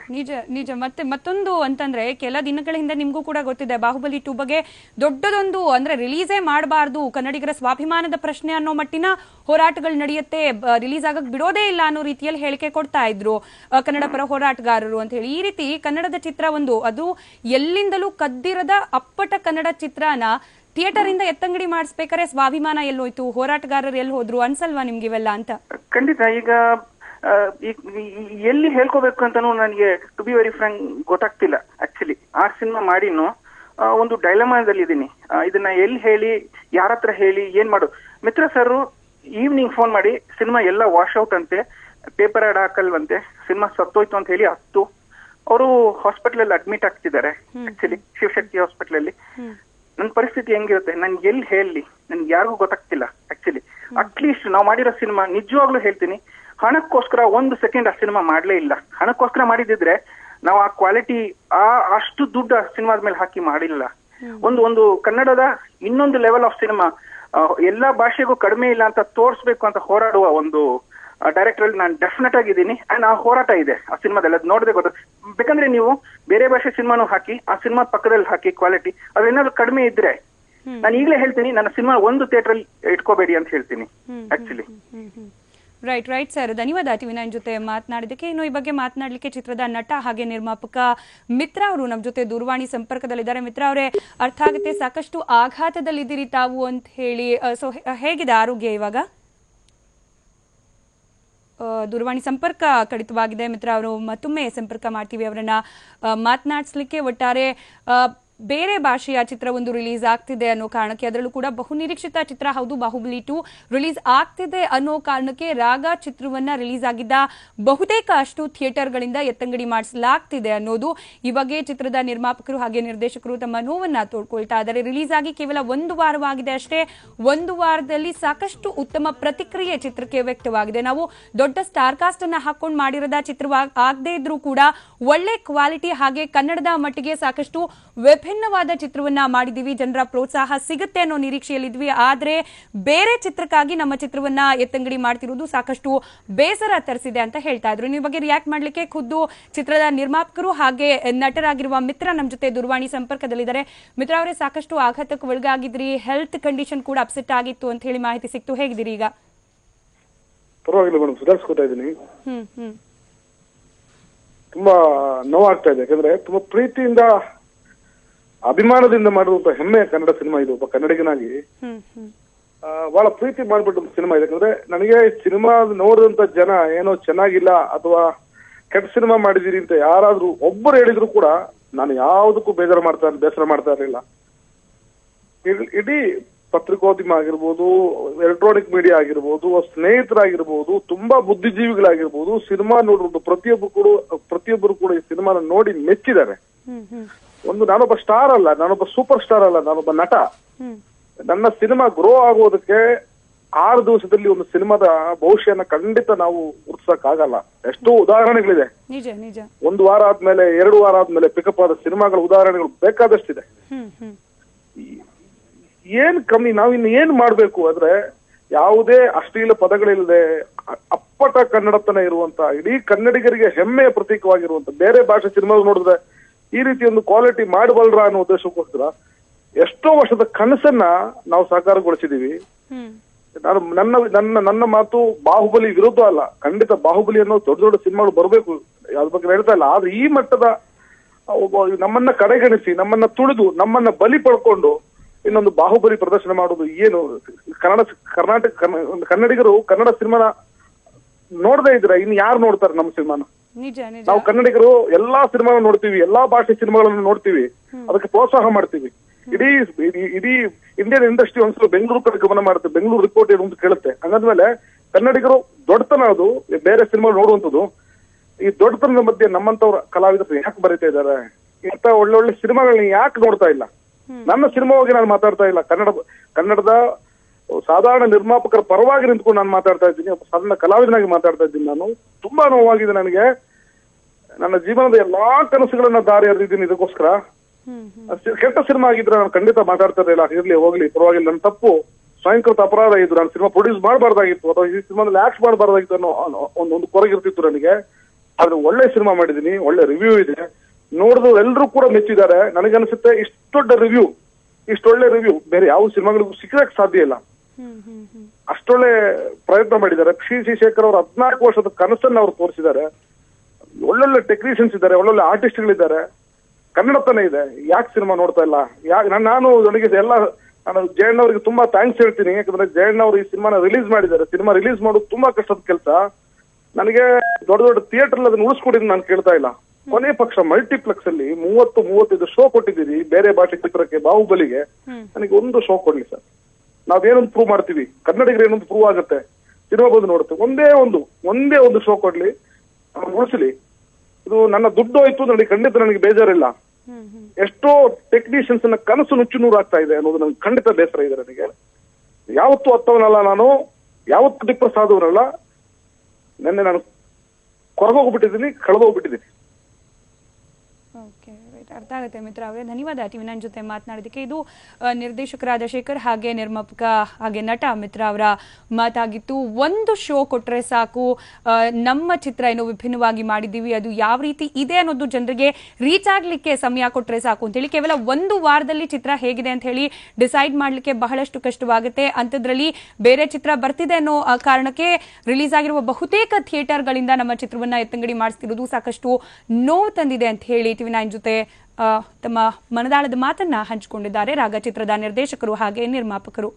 ನಿಜ. ಮತ್ತೊಂದು ಅಂತಂದ್ರೆ, ಕೆಲ ದಿನಗಳ ಹಿಂದೆ ನಿಮ್ಗೂ ಕೂಡ ಗೊತ್ತಿದೆ, ಬಾಹುಬಲಿ 2 ಬಗ್ಗೆ ದೊಡ್ಡದೊಂದು ಅಂದ್ರೆ ರಿಲೀಸೇ ಮಾಡಬಾರ್ದು, ಕನ್ನಡಿಗರ ಸ್ವಾಭಿಮಾನದ ಪ್ರಶ್ನೆ ಅನ್ನೋ ಮಟ್ಟಿನ ಹೋರಾಟಗಳು ನಡೆಯುತ್ತೆ, ರಿಲೀಸ್ ಆಗಕ್ ಬಿಡೋದೇ ಇಲ್ಲ ಅನ್ನೋ ರೀತಿಯಲ್ಲಿ ಹೇಳಿಕೆ ಕೊಡ್ತಾ ಇದ್ರು ಕನ್ನಡ ಪರ ಹೋರಾಟಗಾರರು ಅಂತ ಹೇಳಿ. ಈ ರೀತಿ ಕನ್ನಡದ ಚಿತ್ರ ಅದು ಎಲ್ಲಿಂದಲೂ ಕದ್ದಿರದ ಅಪ್ಪಟ ಕನ್ನಡ ಚಿತ್ರನ ಥಿಯೇಟರ್ ಇಂದ ಎತ್ತಂಗಡಿ ಮಾಡಿಸ್ಬೇಕಾದ್ರೆ ಸ್ವಾಭಿಮಾನ ಎಲ್ಲೋಯ್ತು, ಹೋರಾಟಗಾರರು ಎಲ್ಲಿ ಹೋದ್ರು ಅನ್ಸಲ್ವಾ ನಿಮ್ಗೆ ಇವೆಲ್ಲ ಅಂತ? ಖಂಡಿತ. ಈಗ ಎಲ್ಲಿ ಹೇಳ್ಕೋಬೇಕು ಅಂತಾನು ನನಗೆ ಟು ಬಿ ವೆರಿ ಫ್ರಾಂಕ್ ಗೊತ್ತಾಗ್ತಿಲ್ಲ. ಆಕ್ಚುಲಿ 6 ಸಿನಿಮಾ ಮಾಡಿನೂ ಒಂದು ಡೈಲಮಾದಲ್ಲಿ ಇದ್ದೀನಿ. ಇದನ್ನ ಎಲ್ಲಿ ಹೇಳಿ, ಯಾರ ಹತ್ರ ಹೇಳಿ, ಏನ್ ಮಾಡು. ಮಿತ್ರ ಸರ್ ಈವ್ನಿಂಗ್ ಫೋನ್ ಮಾಡಿ ಸಿನಿಮಾ ಎಲ್ಲ ವಾಶ್ ಔಟ್ ಅಂತೆ, ಪೇಪರ್ ಆಡ್ ಹಾಕಲ್ವಂತೆ, ಸಿನಿಮಾ ಸತ್ತೋಯ್ತು ಅಂತ ಹೇಳಿ ಅವರು ಹಾಸ್ಪಿಟಲ್ ಅಲ್ಲಿ ಅಡ್ಮಿಟ್ ಆಗ್ತಿದ್ದಾರೆ. ಆಕ್ಚುಲಿ ಶಿವಶಕ್ತಿ ಹಾಸ್ಪಿಟಲ್ ಅಲ್ಲಿ. ನನ್ನ ಪರಿಸ್ಥಿತಿ ಹೆಂಗಿರುತ್ತೆ, ನನ್ಗೆ ಎಲ್ಲಿ ಹೇಳಿ, ನನ್ಗೆ ಯಾರಿಗೂ ಗೊತ್ತಾಗ್ತಿಲ್ಲ. ಆಕ್ಚುಲಿ ಅಟ್ಲೀಸ್ಟ್ ನಾವು ಮಾಡಿರೋ ಸಿನಿಮಾ ನಿಜವಾಗ್ಲೂ ಹೇಳ್ತೀನಿ, ಹಣಕ್ಕೋಸ್ಕರ 1 ಸೆಕೆಂಡ್ ಆ ಸಿನಿಮಾ ಮಾಡ್ಲೇ ಇಲ್ಲ. ಹಣಕ್ಕೋಸ್ಕರ ಮಾಡಿದಿದ್ರೆ ನಾವು ಆ ಕ್ವಾಲಿಟಿ, ಅಷ್ಟು ದುಡ್ಡು ಸಿನಿಮಾದ ಮೇಲೆ ಹಾಕಿ ಮಾಡಿಲ್ಲ. ಒಂದು ಕನ್ನಡದ ಇನ್ನೊಂದು ಲೆವೆಲ್ ಆಫ್ ಸಿನಿಮಾ, ಎಲ್ಲಾ ಭಾಷೆಗೂ ಕಡಿಮೆ ಇಲ್ಲ ಅಂತ ತೋರಿಸ್ಬೇಕು ಅಂತ ಹೋರಾಡುವ ಒಂದು ಡೈರೆಕ್ಟರ್ ಅಲ್ಲಿ ನಾನು ಡೆಫಿನೆಟ್ ಆಗಿದ್ದೀನಿ. ಅಂಡ್ ಆ ಹೋರಾಟ ಇದೆ ಆ ಸಿನಿಮಾದಲ್ಲಿ, ಅದು ನೋಡದೆ ಗೊತ್ತ. ಬೇಕಂದ್ರೆ ನೀವು ಬೇರೆ ಭಾಷೆ ಸಿನಿಮಾನು ಹಾಕಿ, ಆ ಸಿನಿಮಾ ಪಕ್ಕದಲ್ಲಿ ಹಾಕಿ ಕ್ವಾಲಿಟಿ, ಅದೇನಾದ್ರು ಕಡಿಮೆ ಇದ್ರೆ ನಾನು ಈಗಲೇ ಹೇಳ್ತೀನಿ, ನನ್ನ ಸಿನಿಮಾ ಒಂದು ಥಿಯೇಟರ್ ಅಲ್ಲಿ ಇಟ್ಕೋಬೇಡಿ ಅಂತ ಹೇಳ್ತೀನಿ. ಆಕ್ಚುಲಿ ರೈಟ್ ಸರ್, ಧನ್ಯವಾದ ಟಿವಿ9 ಜೊತೆ ಮಾತನಾಡಿದಕ್ಕೆ. ಇನ್ನು ಈ ಬಗ್ಗೆ ಮಾತನಾಡಲಿಕ್ಕೆ ಚಿತ್ರದ ನಟ ಹಾಗೆ ನಿರ್ಮಾಪಕ ಮಿತ್ರ ಅವರು ನಮ್ಮ ಜೊತೆ ದೂರವಾಣಿ ಸಂಪರ್ಕದಲ್ಲಿದ್ದಾರೆ. ಮಿತ್ರ ಅವರೇ, ಅರ್ಥ ಆಗುತ್ತೆ ಸಾಕಷ್ಟು ಆಘಾತದಲ್ಲಿದ್ದೀರಿ ತಾವು ಅಂತ ಹೇಳಿ. ಸೊ ಹೇಗಿದೆ ಆರೋಗ್ಯ ಇವಾಗ? ದೂರವಾಣಿ ಸಂಪರ್ಕ ಕಡಿತವಾಗಿದೆ. ಮಿತ್ರ ಅವರು ಮತ್ತೊಮ್ಮೆ ಸಂಪರ್ಕ ಮಾಡ್ತೀವಿ ಅವರನ್ನ ಮಾತನಾಡಿಸ್ಲಿಕ್ಕೆ. ಒಟ್ಟಾರೆ ಬೇರೆ ಭಾಷೆಯ ಚಿತ್ರ ಒಂದು ರಿಲೀಸ್ ಆಗ್ತಿದೆ ಅನ್ನೋ ಕಾರಣಕ್ಕೆ, ಅದರಲ್ಲೂ ಕೂಡ ಬಹುನಿರೀಕ್ಷಿತ ಚಿತ್ರ ಹೌದು, ಬಾಹುಬಲಿ 2 ರಿಲೀಸ್ ಆಗ್ತಿದೆ ಅನ್ನೋ ಕಾರಣಕ್ಕೆ ರಾಗ ಚಿತ್ರವನ್ನ ರಿಲೀಸ್ ಆಗಿದ್ದ ಬಹುತೇಕ ಅಷ್ಟು ಥಿಯೇಟರ್ಗಳಿಂದ ಎತ್ತಂಗಡಿ ಮಾಡಿಸಲಾಗ್ತಿದೆ ಅನ್ನೋದು ಈ ಬಗ್ಗೆ ಚಿತ್ರದ ನಿರ್ಮಾಪಕರು ಹಾಗೆ ನಿರ್ದೇಶಕರು ತಮ್ಮ ನೋವನ್ನ ತೋಡ್ಕೊಳ್ತಾ ಇದ್ದಾರೆ. ರಿಲೀಸ್ ಆಗಿ ಕೇವಲ 1 ವಾರವಾಗಿದೆ ಅಷ್ಟೇ. 1 ವಾರದಲ್ಲಿ ಸಾಕಷ್ಟು ಉತ್ತಮ ಪ್ರತಿಕ್ರಿಯೆ ಚಿತ್ರಕ್ಕೆ ವ್ಯಕ್ತವಾಗಿದೆ. ನಾವು ದೊಡ್ಡ ಸ್ಟಾರ್ ಕಾಸ್ಟ್ ಅನ್ನ ಹಾಕೊಂಡು ಮಾಡಿರೋದ ಚಿತ್ರವಾಗದೇ ಇದ್ರೂ ಕೂಡ ಒಳ್ಳೆ ಕ್ವಾಲಿಟಿ ಹಾಗೆ ಕನ್ನಡದ ಮಟ್ಟಿಗೆ ಸಾಕಷ್ಟು ವಿಭಿನ್ನವಾದ ಚಿತ್ರವನ್ನ ಮಾಡಿದೀವಿ, ಜನರ ಪ್ರೋತ್ಸಾಹ ಸಿಗುತ್ತೆ ಅನ್ನೋ ನಿರೀಕ್ಷೆಯಲ್ಲಿದ್ವಿ. ಆದ್ರೆ ಬೇರೆ ಚಿತ್ರಕ್ಕಾಗಿ ನಮ್ಮ ಚಿತ್ರವನ್ನ ಎತ್ತಂಗಡಿ ಮಾಡ್ತಿರೋದು ಸಾಕಷ್ಟು ಬೇಸರ ತರಿಸಿದೆ ಅಂತ ಹೇಳ್ತಾ ಇದ್ರು. ಈ ಬಗ್ಗೆ ರಿಯಾಕ್ಟ್ ಮಾಡ್ಲಿಕ್ಕೆ ಖುದ್ದು ಚಿತ್ರದ ನಿರ್ಮಾಪಕರು ಹಾಗೆ ನಟರಾಗಿರುವ ಮಿತ್ರ ನಮ್ಮ ಜೊತೆ ದೂರವಾಣಿ ಸಂಪರ್ಕದಲ್ಲಿದ್ದಾರೆ. ಮಿತ್ರ ಅವರೇ, ಸಾಕಷ್ಟು ಆಘಾತಕ್ಕೆ ಒಳಗಾಗಿದ್ರಿ, ಹೆಲ್ತ್ ಕಂಡೀಷನ್ ಕೂಡ ಅಪ್ಸೆಟ್ ಆಗಿತ್ತು ಅಂತ ಹೇಳಿ ಮಾಹಿತಿ ಸಿಕ್ತು. ಹೇಗಿದ್ದೀರಿ ಈಗ? ಪರವಾಗಿಲ್ಲ ಮೇಡಮ್, ಸುಧಾರಿಸ್ಕೊತಾ ಇದ್ದೀನಿ. ತುಂಬಾ ನೋವಾಗ್ತಾ ಇದೆ. ಯಾಕಂದ್ರೆ ತುಂಬಾ ಪ್ರೀತಿಯಿಂದ ಅಭಿಮಾನದಿಂದ ಮಾಡಿರುವಂತ ಹೆಮ್ಮೆಯ ಕನ್ನಡ ಸಿನಿಮಾ ಇದು. ಒಬ್ಬ ಕನ್ನಡಿಗನಾಗಿ ಬಹಳ ಪ್ರೀತಿ ಮಾಡ್ಬಿಟ್ಟು ಸಿನಿಮಾ ಇದೆ. ಯಾಕಂದ್ರೆ ನನಗೆ ಸಿನಿಮಾ ನೋಡಿದಂತ ಜನ ಏನೋ ಚೆನ್ನಾಗಿಲ್ಲ ಅಥವಾ ಕೆಟ್ಟ ಸಿನಿಮಾ ಮಾಡಿದೀರಿ ಅಂತ ಯಾರಾದ್ರೂ ಒಬ್ಬರು ಹೇಳಿದ್ರು ಕೂಡ ನಾನು ಯಾವುದಕ್ಕೂ ಬೇಸರ ಮಾಡ್ತಾ ಇರಲಿಲ್ಲ. ಇಡೀ ಪತ್ರಿಕೋದ್ಯಮ ಆಗಿರ್ಬೋದು, ಎಲೆಕ್ಟ್ರಾನಿಕ್ ಮೀಡಿಯಾ ಆಗಿರ್ಬೋದು, ಸ್ನೇಹಿತರಾಗಿರ್ಬೋದು, ತುಂಬಾ ಬುದ್ಧಿಜೀವಿಗಳಾಗಿರ್ಬೋದು, ಸಿನಿಮಾ ನೋಡಿರೋದು ಪ್ರತಿಯೊಬ್ಬರು ಕೂಡ ಈ ಸಿನಿಮಾನ ನೋಡಿ ಮೆಚ್ಚಿದ್ದಾರೆ. ನಾನೊಬ್ಬ ಸ್ಟಾರ್ ಅಲ್ಲ, ನಾನೊಬ್ಬ ಸೂಪರ್ ಸ್ಟಾರ್ ಅಲ್ಲ, ನಾನೊಬ್ಬ ನಟ. ನನ್ನ ಸಿನಿಮಾ ಗ್ರೋ ಆಗೋದಕ್ಕೆ 6 ದಿವಸದಲ್ಲಿ ಒಂದು ಸಿನಿಮಾದ ಭವಿಷ್ಯನ ಖಂಡಿತ ನಾವು ಗುರುತಿಸಕ್ಕಾಗಲ್ಲ. ಎಷ್ಟೋ ಉದಾಹರಣೆಗಳಿದೆ. ನಿಜ ನಿಜ. 1 ವಾರ ಆದ್ಮೇಲೆ 2 ವಾರ ಆದ್ಮೇಲೆ ಪಿಕಪ್ ಆದ ಸಿನಿಮಾಗಳ ಉದಾಹರಣೆಗಳು ಬೇಕಾದಷ್ಟಿದೆ. ಏನ್ ಕಮ್ಮಿ, ನಾವು ಇನ್ನು ಏನ್ ಮಾಡ್ಬೇಕು ಅಂದ್ರೆ ಯಾವುದೇ ಅಶ್ಲೀಲ ಪದಗಳಿಲ್ಲದೆ ಅಪ್ಪಟ ಕನ್ನಡತನ ಇರುವಂತ, ಇಡೀ ಕನ್ನಡಿಗರಿಗೆ ಹೆಮ್ಮೆಯ ಪ್ರತೀಕವಾಗಿರುವಂತ ಬೇರೆ ಭಾಷೆ ಸಿನಿಮಾ ನೋಡಿದ್ರೆ ಈ ರೀತಿ ಒಂದು ಕ್ವಾಲಿಟಿ ಮಾಡಬಲ್ರ ಅನ್ನೋ ಉದ್ದೇಶಕ್ಕೋಸ್ಕರ ಎಷ್ಟೋ ವರ್ಷದ ಕನಸನ್ನ ನಾವು ಸಾಕಾರಗೊಳಿಸಿದೀವಿ. ನಾನು ನನ್ನ ಮಾತು ಬಾಹುಬಲಿ ವಿರುದ್ಧ ಅಲ್ಲ. ಖಂಡಿತ ಬಾಹುಬಲಿ ಅನ್ನೋ ದೊಡ್ಡ ಸಿನಿಮಾಗಳು ಬರಬೇಕು, ಅದ್ರ ಬಗ್ಗೆ ಹೇಳ್ತಾ ಇಲ್ಲ. ಆದ್ರೆ ಈ ಮಟ್ಟದ ನಮ್ಮನ್ನ ಕಡೆಗಣಿಸಿ, ನಮ್ಮನ್ನ ತುಳಿದು, ನಮ್ಮನ್ನ ಬಲಿ ಪಡ್ಕೊಂಡು ಇನ್ನೊಂದು ಬಾಹುಬಲಿ ಪ್ರದರ್ಶನ ಮಾಡೋದು ಏನು? ಕನ್ನಡಿಗರು ಕನ್ನಡ ಸಿನಿಮಾನ ನೋಡದೇ ಇದ್ರೆ ಇನ್ನು ಯಾರು ನೋಡ್ತಾರೆ ನಮ್ಮ ಸಿನಿಮಾನ? ನಾವು ಕನ್ನಡಿಗರು ಎಲ್ಲಾ ಸಿನಿಮಾ ನೋಡ್ತೀವಿ, ಎಲ್ಲಾ ಭಾಷೆ ಸಿನಿಮಾಗಳನ್ನು ನೋಡ್ತೀವಿ, ಅದಕ್ಕೆ ಪ್ರೋತ್ಸಾಹ ಮಾಡ್ತೀವಿ. ಇಡೀ ಇಂಡಿಯನ್ ಇಂಡಸ್ಟ್ರಿ ಒಂದ್ಸಲ ಬೆಂಗಳೂರು ಕಡೆ ಗಮನ ಮಾಡುತ್ತೆ, ಬೆಂಗಳೂರು ರಿಪೋರ್ಟ್ ಏನು ಅಂತ ಕೇಳುತ್ತೆ. ಹಂಗಾದ್ಮೇಲೆ ಕನ್ನಡಿಗರು ದೊಡ್ಡತನ ಅದು ಬೇರೆ ಸಿನಿಮಾ ನೋಡುವಂಥದ್ದು. ಈ ದೊಡ್ಡತನದ ಮಧ್ಯೆ ನಮ್ಮಂತವ್ರ ಕಲಾವಿದರು ಯಾಕೆ ಬರೀತಾ ಇದ್ದಾರೆ? ಇಂಥ ಒಳ್ಳೊಳ್ಳೆ ಸಿನಿಮಾಗಳನ್ನ ಯಾಕೆ ನೋಡ್ತಾ ಇಲ್ಲ? ನನ್ನ ಸಿನಿಮಾ ಹೋಗಿ ನಾನು ಮಾತಾಡ್ತಾ ಇಲ್ಲ, ಕನ್ನಡದ ಸಾಧಾರಣ ನಿರ್ಮಾಪಕರ ಪರವಾಗಿ ನಿಂತ್ಕೊಂಡು ನಾನು ಮಾತಾಡ್ತಾ ಇದ್ದೀನಿ, ಸಾಧಾರಣ ಕಲಾವಿದನಾಗಿ ಮಾತಾಡ್ತಾ ಇದ್ದೀನಿ. ನಾನು ತುಂಬಾ ನೋವಾಗಿದೆ ನನಗೆ. ನನ್ನ ಜೀವನದ ಎಲ್ಲಾ ಕನಸುಗಳನ್ನ ದಾರಿ ಎರೆದಿದ್ದೀನಿ ಇದಕ್ಕೋಸ್ಕರ. ಕೆಟ್ಟ ಸಿನಿಮಾ ಆಗಿದ್ರೆ ನಾನು ಖಂಡಿತ ಮಾತಾಡ್ತಾ ಇರಲಿಲ್ಲ. ಇರ್ಲಿ ಹೋಗ್ಲಿ ಪರವಾಗಿಲ್ಲ, ನನ್ನ ತಪ್ಪು, ಸ್ವಯಂಕೃತ ಅಪರಾಧ ಇದ್ದು. ನಾನು ಸಿನಿಮಾ ಪ್ರೊಡ್ಯೂಸ್ ಮಾಡಬಾರ್ದಾಗಿತ್ತು ಅಥವಾ ಈ ಸಿನಿಮಾದಲ್ಲಿ ಆಕ್ಟ್ ಮಾಡಬಾರ್ದಾಗಿತ್ತು ಅನ್ನೋ ಒಂದು ಕೊರಗಿರ್ತಿತ್ತು ನನಗೆ. ಆದ್ರೆ ಒಳ್ಳೆ ಸಿನಿಮಾ ಮಾಡಿದೀನಿ, ಒಳ್ಳೆ ರಿವ್ಯೂ ಇದೆ, ನೋಡಿದ್ರು ಎಲ್ಲರೂ ಕೂಡ ಮೆಚ್ಚಿದ್ದಾರೆ. ನನಗನ್ಸುತ್ತೆ ಇಷ್ಟು ದೊಡ್ಡ ರಿವ್ಯೂ, ಇಷ್ಟೊಳ್ಳೆ ರಿವ್ಯೂ ಬೇರೆ ಯಾವ ಸಿನಿಮಾಗಳಿಗೂ ಸಿಕ್ಕಕ್ಕೆ ಸಾಧ್ಯ ಇಲ್ಲ. ಅಷ್ಟೊಳ್ಳೆ ಪ್ರಯತ್ನ ಮಾಡಿದ್ದಾರೆ. ಶ್ರೀ ಶೇಖರ್ ಅವರು 14 ವರ್ಷದ ಕನಸನ್ನ ಅವ್ರು ತೋರಿಸಿದ್ದಾರೆ. ಒಳ್ಳೊಳ್ಳೆ ಟೆಕ್ನಿಷಿಯನ್ಸ್ ಇದ್ದಾರೆ, ಒಳ್ಳೊಳ್ಳೆ ಆರ್ಟಿಸ್ಟ್ಗಳಿದ್ದಾರೆ, ಕನ್ನಡತನ ಇದೆ. ಯಾಕೆ ಸಿನಿಮಾ ನೋಡ್ತಾ ಇಲ್ಲ? ನಾನು ನನಗೆ ಎಲ್ಲ ನಾನು ಜಯಣ್ಣ ಅವರಿಗೆ ತುಂಬಾ ಥ್ಯಾಂಕ್ಸ್ ಹೇಳ್ತೀನಿ. ಯಾಕಂದ್ರೆ ಜಯಣ್ಣ ಅವರು ಈ ಸಿನಿಮಾನ ರಿಲೀಸ್ ಮಾಡಿದ್ದಾರೆ. ಸಿನಿಮಾ ರಿಲೀಸ್ ಮಾಡೋದು ತುಂಬಾ ಕಷ್ಟದ ಕೆಲಸ. ನನಗೆ ದೊಡ್ಡ ಥಿಯೇಟರ್ ಅದನ್ನ ಉಳಿಸ್ಕೊಟ್ಟಿದ್ದು ನಾನು ಕೇಳ್ತಾ ಇಲ್ಲ. ಕೊನೆ ಪಕ್ಷ ಮಲ್ಟಿಪ್ಲೆಕ್ಸ್ ಅಲ್ಲಿ 30-35 ಶೋ ಕೊಟ್ಟಿದ್ದೀರಿ ಬೇರೆ ಭಾಷೆ ಚಿತ್ರಕ್ಕೆ, ಬಾಹುಬಲಿಗೆ. ನನಗೆ ಒಂದು ಶೋ ಕೊಡ್ಲಿ ಸರ್, ನಾವೇನೊಂದು ಪ್ರೂವ್ ಮಾಡ್ತೀವಿ, ಕನ್ನಡಿಗರು ಏನೊಂದು ಪ್ರೂವ್ ಆಗುತ್ತೆ, ಸಿನಿಮಾ ಬಂದು ನೋಡುತ್ತೆ. ಒಂದೇ ಒಂದು ಶೋ ಕೊಡ್ಲಿ, ಉಳಿಸಲಿ. ಇದು ನನ್ನ ದುಡ್ಡು ಹೋಯ್ತು ನನಗೆ ಖಂಡಿತ ನನಗೆ ಬೇಜಾರಿಲ್ಲ. ಎಷ್ಟೋ ಟೆಕ್ನಿಷಿಯನ್ಸ್ ನ ಕನಸು ನುಚ್ಚು ನೂರು ಆಗ್ತಾ ಇದೆ ಅನ್ನೋದು ನನಗೆ ಖಂಡಿತ ಬೇಸರ ಇದೆ. ನನಗೆ ಯಾವತ್ತೂ ಹತ್ತವನಲ್ಲ ನಾನು, ಯಾವತ್ತೂ ಡಿಪ್ರೆಸ್ ಆದವನಲ್ಲ. ನೆನ್ನೆ ನಾನು ಕೊರಗೋಗ್ಬಿಟ್ಟಿದ್ದೀನಿ, ಕಳೆದೋಗ್ಬಿಟ್ಟಿದ್ದೀನಿ. ಓಕೆ, ಅರ್ಥ ಆಗುತ್ತೆ ಮಿತ್ರ ಅವರೇ. ಧನ್ಯವಾದ ಟಿವಿ9 ಜೊತೆ ಮಾತನಾಡೋದಕ್ಕೆ. ಇದು ನಿರ್ದೇಶಕರಾದ ಶೇಖರ್ ಹಾಗೆ ನಿರ್ಮಾಪಕ ಹಾಗೆ ನಟ ಮಿತ್ರ ಅವರ ಮಾತಾಗಿತ್ತು. ಒಂದು ಶೋ ಕೊಟ್ಟರೆ ಸಾಕು, ನಮ್ಮ ಚಿತ್ರ ಏನೋ ವಿಭಿನ್ನವಾಗಿ ಮಾಡಿದ್ದೀವಿ, ಅದು ಯಾವ ರೀತಿ ಇದೆ ಅನ್ನೋದು ಜನರಿಗೆ ರೀಚ್ ಆಗ್ಲಿಕ್ಕೆ ಸಮಯ ಕೊಟ್ಟರೆ ಸಾಕು ಅಂತೇಳಿ, ಕೇವಲ 1 ವಾರದಲ್ಲಿ ಚಿತ್ರ ಹೇಗಿದೆ ಅಂತ ಹೇಳಿ ಡಿಸೈಡ್ ಮಾಡ್ಲಿಕ್ಕೆ ಬಹಳಷ್ಟು ಕಷ್ಟವಾಗುತ್ತೆ. ಅಂಥದ್ರಲ್ಲಿ ಬೇರೆ ಚಿತ್ರ ಬರ್ತಿದೆ ಅನ್ನೋ ಕಾರಣಕ್ಕೆ ರಿಲೀಸ್ ಆಗಿರುವ ಬಹುತೇಕ ಥಿಯೇಟರ್ಗಳಿಂದ ನಮ್ಮ ಚಿತ್ರವನ್ನ ಎತ್ತಂಗಡಿ ಮಾಡಿಸ್ತಿರೋದು ಸಾಕಷ್ಟು ನೋವು ತಂದಿದೆ ಅಂತ ಹೇಳಿ ಟಿವಿ9 ಜೊತೆ ತಮ್ಮ ಮನದಾಳದ ಮಾತನ್ನ ಹಂಚಿಕೊಂಡಿದ್ದಾರೆ ರಾಗ ಚಿತ್ರದ ನಿರ್ದೇಶಕರು ಹಾಗೆ ನಿರ್ಮಾಪಕರು.